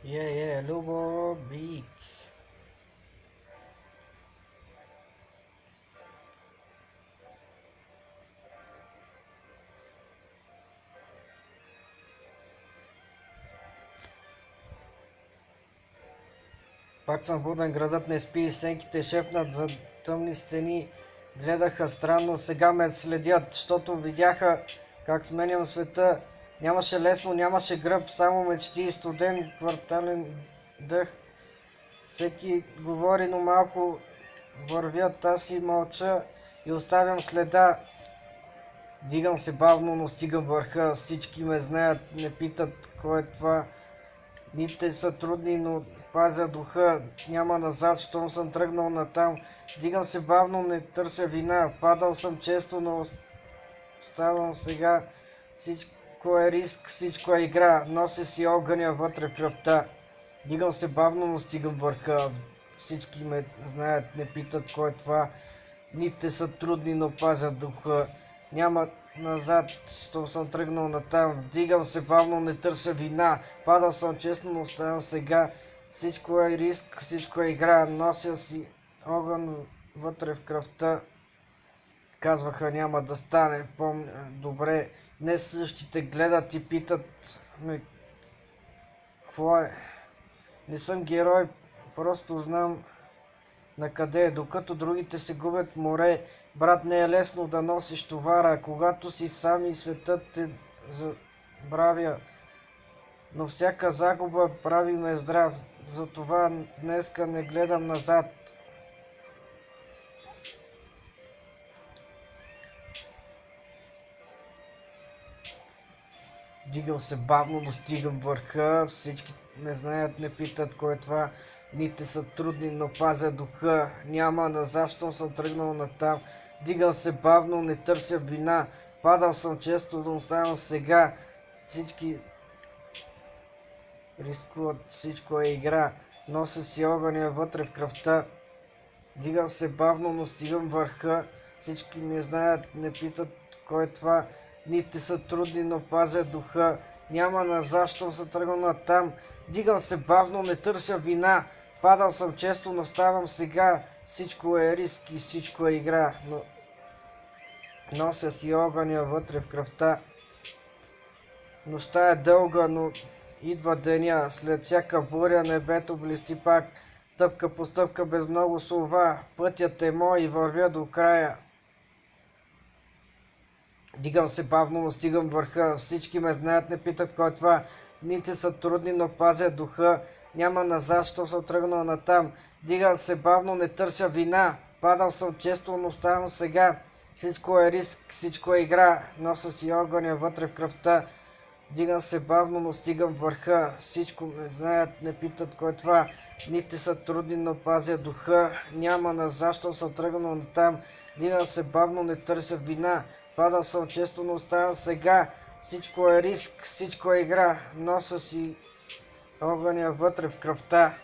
Любо Beats. Пак съм буден, градът не спи, сенките шепнат за тъмни стени. Гледаха странно, сега ме следят, защото видяха как сменям света. Нямаше лесно, нямаше гръб, само мечти и студен квартален дъх. Всеки говори, но малко вървят, аз си мълча и оставям следа. Дигам се бавно, но стигам върха, всички ме знаят, не питат кой е това. Дните са трудни, но пазя духа, няма назад, щом съм тръгнал натам. Дигам се бавно, не търся вина, падал съм често, но оставам сега. Всичко е риск, всичко е игра, нося си огъня вътре в кръвта. Дигам се бавно, но стигам върха, всички ме знаят, не питат кой е това. Дните са трудни, но пазя духа, няма назад, щом съм тръгнал натам. Вдигам се бавно, не търся вина, падал съм честно, но оставям сега. Всичко е риск, всичко е игра, нося си огън вътре в кръвта. Казваха няма да стане, помня добре. Днес същите гледат и питат ме какво е. Не съм герой, просто знам на къде е, докато другите се губят в море. Брат, не е лесно да носиш товара, когато си сам и светът те забравя. Но всяка загуба прави ме здрав, затова днеска не гледам назад. Дигам се бавно, но стигам върха, всички ме знаят, не питат кой е това. Дните са трудни, но пазя духа, няма назад, щом съм тръгнал натам. Дигам се бавно, не търся вина, падал съм често, но оставам сега. Всички рискуват, всичко е игра, нося си огъня вътре в кръвта. Дигам се бавно, но стигам върха, всички ме знаят, не питат кой е това. Дните са трудни, но пазя духа, няма назад, щом съм тръгнал натам. Дигам се бавно, не търся вина, падал съм често, но ставам сега. Всичко е риск и всичко е игра, но нося си огъня вътре в кръвта. Нощта е дълга, но идва деня, след всяка буря небето блести пак. Стъпка по стъпка без много слова, пътят е мой и вървя до края. Дигам се бавно, но стигам върха, всички ме знаят, не питат кой е това. Дните са трудни, но пазя духа, няма назад, що съм тръгнал натам. Дигам се бавно, не търся вина, падал съм често, но оставам сега. Всичко е риск, всичко е игра, нося си огъня вътре в кръвта. Дигам се бавно, но стигам върха, всичко ме знаят, не питат кой е това. Дните са трудни, но пазя духа, няма назад, що съм тръгнал натам. Дигам се бавно, не търся вина, падал съм често, но оставам сега. Всичко е риск, всичко е игра, нося си огъня вътре в кръвта.